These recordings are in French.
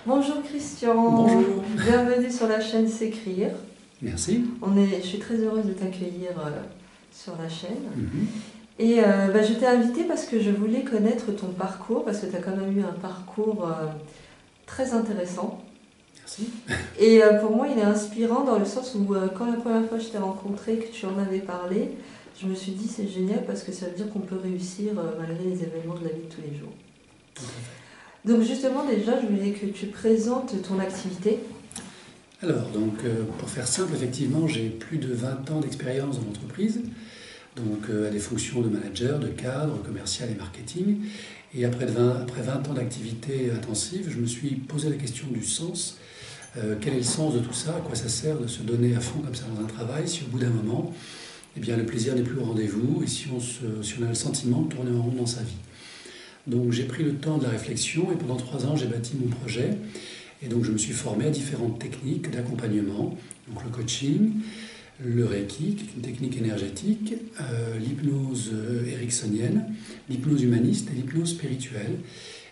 Bonjour Christian, Bonjour. bienvenue sur la chaîne S'écrire. Merci. Je suis très heureuse de t'accueillir sur la chaîne. Mhm. Et je t'ai invité parce que je voulais connaître ton parcours, parce que tu as quand même eu un parcours très intéressant. Merci. Et pour moi, il est inspirant dans le sens où quand la première fois je t'ai rencontré, que tu en avais parlé, je me suis dit c'est génial parce que ça veut dire qu'on peut réussir malgré les événements de la vie de tous les jours. Tout à fait. Donc justement, déjà, je voulais que tu présentes ton activité. Alors, pour faire simple, effectivement, j'ai plus de 20 ans d'expérience dans l'entreprise, à des fonctions de manager, de cadre, commercial et marketing. Et après 20 ans d'activité intensive, je me suis posé la question du sens. Quel est le sens de tout ça? À quoi ça sert de se donner à fond comme ça dans un travail si au bout d'un moment, eh bien, le plaisir n'est plus au rendez-vous et si on a le sentiment de tourner en rond dans sa vie? Donc j'ai pris le temps de la réflexion et pendant 3 ans j'ai bâti mon projet. Et donc je me suis formé à différentes techniques d'accompagnement, donc le coaching, le Reiki, qui est une technique énergétique, l'hypnose ericksonienne, l'hypnose humaniste et l'hypnose spirituelle.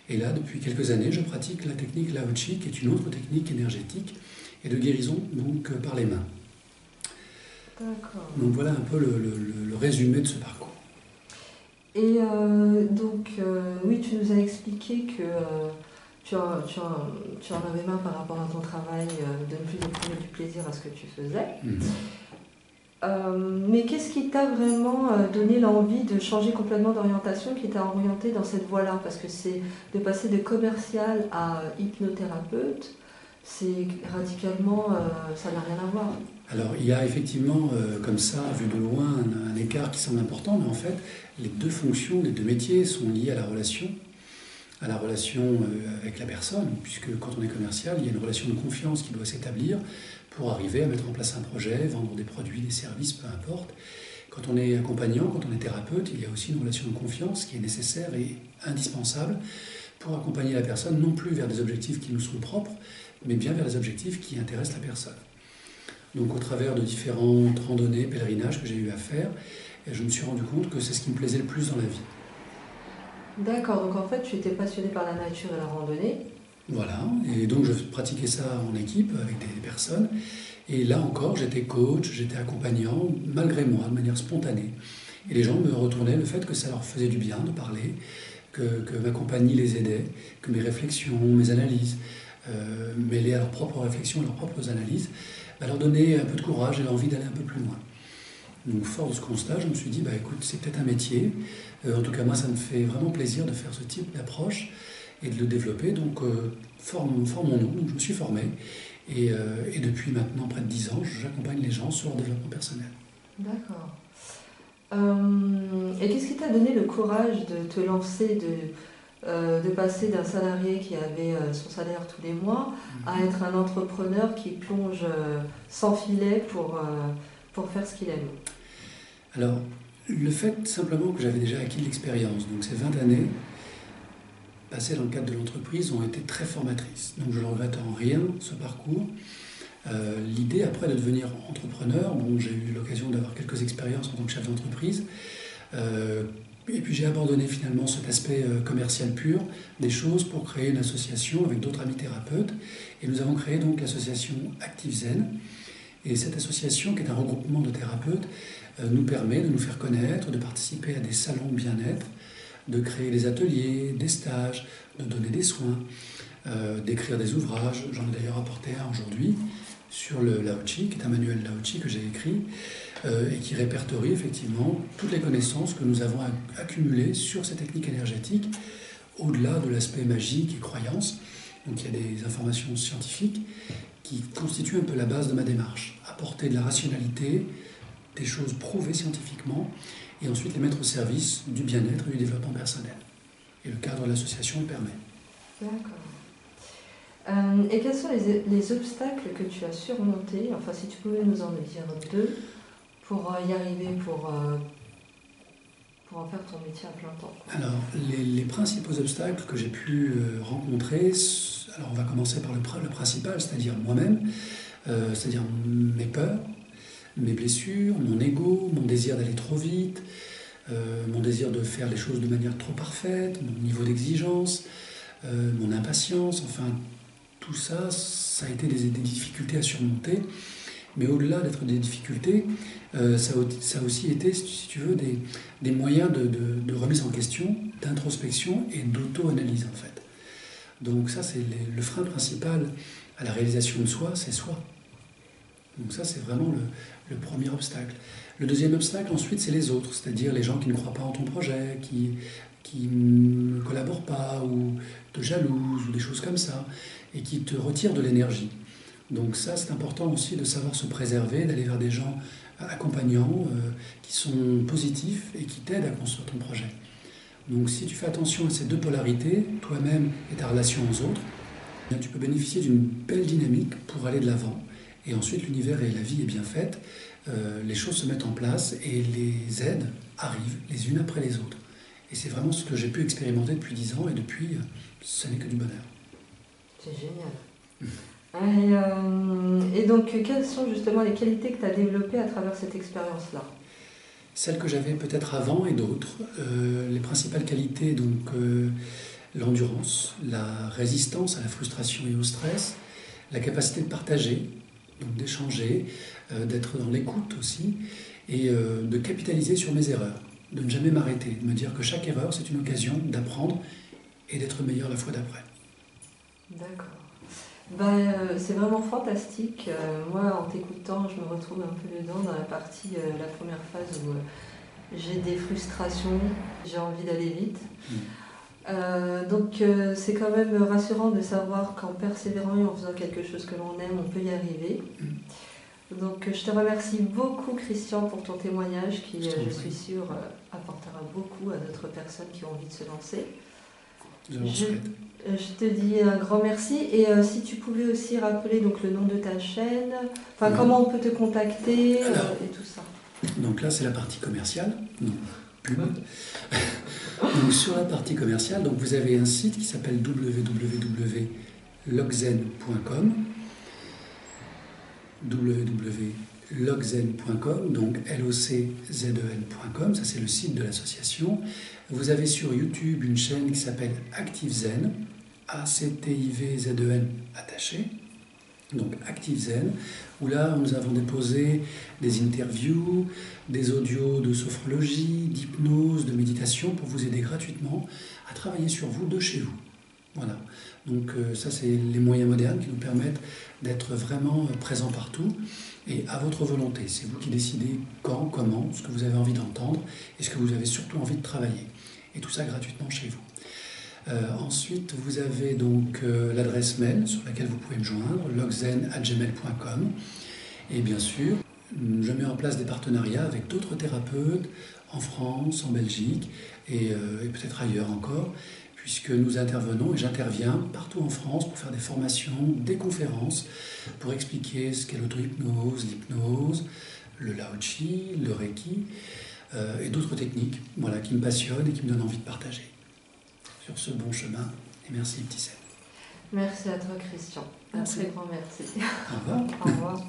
Et là, depuis quelques années, je pratique la technique Lao Chi, qui est une autre technique énergétique et de guérison par les mains. D'accord. Donc voilà un peu le résumé de ce parcours. Et oui, tu nous as expliqué que tu en avais marre par rapport à ton travail, de ne plus éprouver du plaisir à ce que tu faisais. Mais qu'est-ce qui t'a vraiment donné l'envie de changer complètement d'orientation, qui t'a orienté dans cette voie-là? Parce que c'est de passer de commercial à hypnothérapeute, c'est radicalement, ça n'a rien à voir. Alors, il y a effectivement, comme ça, vu de loin, un écart qui semble important, mais en fait, les deux fonctions, les deux métiers sont liés à la relation avec la personne, puisque quand on est commercial, il y a une relation de confiance qui doit s'établir pour arriver à mettre en place un projet, vendre des produits, des services, peu importe. Quand on est accompagnant, quand on est thérapeute, il y a aussi une relation de confiance qui est nécessaire et indispensable pour accompagner la personne, non plus vers des objectifs qui nous sont propres, mais bien vers des objectifs qui intéressent la personne. Donc au travers de différentes randonnées, pèlerinages que j'ai eu à faire, je me suis rendu compte que c'est ce qui me plaisait le plus dans la vie. D'accord, donc en fait tu étais passionné par la nature et la randonnée. Voilà, et donc je pratiquais ça en équipe avec des personnes. Et là encore, j'étais coach, j'étais accompagnant, malgré moi, de manière spontanée. Et les gens me retournaient le fait que ça leur faisait du bien de parler, que ma compagnie les aidait, que mes réflexions, mes analyses, mêlées à leurs propres réflexions, à leurs propres analyses, leur donnaient un peu de courage et l'envie d'aller un peu plus loin. Donc fort de ce constat, je me suis dit, écoute, c'est peut-être un métier. En tout cas, moi, ça me fait vraiment plaisir de faire ce type d'approche et de le développer. Donc formons-nous. Donc je me suis formé. Et depuis maintenant près de 10 ans, j'accompagne les gens sur leur développement personnel. D'accord. Et qu'est-ce qui t'a donné le courage de te lancer, de passer d'un salarié qui avait son salaire tous les mois à être un entrepreneur qui plonge sans filet pour faire ce qu'il aime? Alors, le fait simplement que j'avais déjà acquis de l'expérience, donc ces 20 années passées dans le cadre de l'entreprise ont été très formatrices. Donc je ne regrette en rien ce parcours. L'idée après de devenir entrepreneur, j'ai eu l'occasion d'avoir quelques expériences en tant que chef d'entreprise. Et puis j'ai abandonné finalement cet aspect commercial pur des choses pour créer une association avec d'autres amis thérapeutes. Et nous avons créé donc l'association Active Zen. Et cette association, qui est un regroupement de thérapeutes, nous permet de nous faire connaître, de participer à des salons de bien-être, de créer des ateliers, des stages, de donner des soins, d'écrire des ouvrages. J'en ai d'ailleurs apporté un aujourd'hui sur le Lao Chi, qui est un manuel Lao Chi que j'ai écrit et qui répertorie effectivement toutes les connaissances que nous avons accumulées sur ces techniques énergétiques, au-delà de l'aspect magique et croyance. Donc il y a des informations scientifiques qui constituent un peu la base de ma démarche. Apporter de la rationalité, des choses prouvées scientifiquement, et ensuite les mettre au service du bien-être et du développement personnel. Et le cadre de l'association le permet. D'accord. Et quels sont les obstacles que tu as surmontés, enfin si tu pouvais nous en dire deux, pour y arriver, pour en faire ton métier à plein temps? Alors, les principaux obstacles que j'ai pu rencontrer, alors on va commencer par le principal, c'est-à-dire moi-même, c'est-à-dire mes peurs, mes blessures, mon ego, mon désir d'aller trop vite, mon désir de faire les choses de manière trop parfaite, mon niveau d'exigence, mon impatience, enfin tout ça, ça a été des difficultés à surmonter. Mais au-delà d'être des difficultés, ça a aussi été, si tu veux, des moyens de remise en question, d'introspection et d'auto-analyse en fait. Donc ça, c'est le frein principal à la réalisation de soi, c'est soi. Donc ça, c'est vraiment le premier obstacle. Le deuxième obstacle, ensuite, c'est les autres, c'est-à-dire les gens qui ne croient pas en ton projet, qui ne collaborent pas, ou te jalousent, ou des choses comme ça, et qui te retirent de l'énergie. Donc ça, c'est important aussi de savoir se préserver, d'aller vers des gens accompagnants, qui sont positifs et qui t'aident à construire ton projet. Donc si tu fais attention à ces deux polarités, toi-même et ta relation aux autres, bien, tu peux bénéficier d'une belle dynamique pour aller de l'avant. Et ensuite, l'univers et la vie est bien faite, les choses se mettent en place et les aides arrivent les unes après les autres. Et c'est vraiment ce que j'ai pu expérimenter depuis 10 ans et depuis, ce n'est que du bonheur. C'est génial. Et donc, quelles sont justement les qualités que tu as développées à travers cette expérience-là? Celles que j'avais peut-être avant et d'autres. Les principales qualités, donc l'endurance, la résistance à la frustration et au stress, la capacité de partager, donc d'échanger, d'être dans l'écoute aussi, et de capitaliser sur mes erreurs, de ne jamais m'arrêter, de me dire que chaque erreur, c'est une occasion d'apprendre et d'être meilleur la fois d'après. D'accord. C'est vraiment fantastique. Moi, en t'écoutant, je me retrouve un peu dedans dans la partie, la première phase où j'ai des frustrations, j'ai envie d'aller vite. Donc c'est quand même rassurant de savoir qu'en persévérant et en faisant quelque chose que l'on aime, on peut y arriver. Donc je te remercie beaucoup, Christian, pour ton témoignage qui, je suis sûre, apportera beaucoup à d'autres personnes qui ont envie de se lancer. Je te dis un grand merci. Et si tu pouvais aussi rappeler donc, le nom de ta chaîne, comment on peut te contacter et tout ça. Donc là, c'est la partie commerciale, donc pub. Donc sur la partie commerciale, donc vous avez un site qui s'appelle www.logzen.com. www.logzen.com, donc LOCZEN.com, ça c'est le site de l'association. Vous avez sur YouTube une chaîne qui s'appelle ActiveZen, ACTIVZEN attaché, donc ActiveZen, où là nous avons déposé des interviews, des audios de sophrologie, d'hypnose, de méditation pour vous aider gratuitement à travailler sur vous de chez vous. Voilà, donc ça c'est les moyens modernes qui nous permettent d'être vraiment présents partout et à votre volonté. C'est vous qui décidez quand, comment, ce que vous avez envie d'entendre et ce que vous avez surtout envie de travailler. Et tout ça gratuitement chez vous. Ensuite, vous avez donc l'adresse mail sur laquelle vous pouvez me joindre, logzen@gmail.com. Et bien sûr, je mets en place des partenariats avec d'autres thérapeutes en France, en Belgique et peut-être ailleurs encore, puisque nous intervenons et j'interviens partout en France pour faire des formations, des conférences, pour expliquer ce qu'est l'auto-hypnose, l'hypnose, le lao-chi, le reiki et d'autres techniques qui me passionnent et qui me donnent envie de partager sur ce bon chemin. Et merci, Ibtissem. Merci à toi, Christian. Un très grand merci. Au revoir. Au revoir.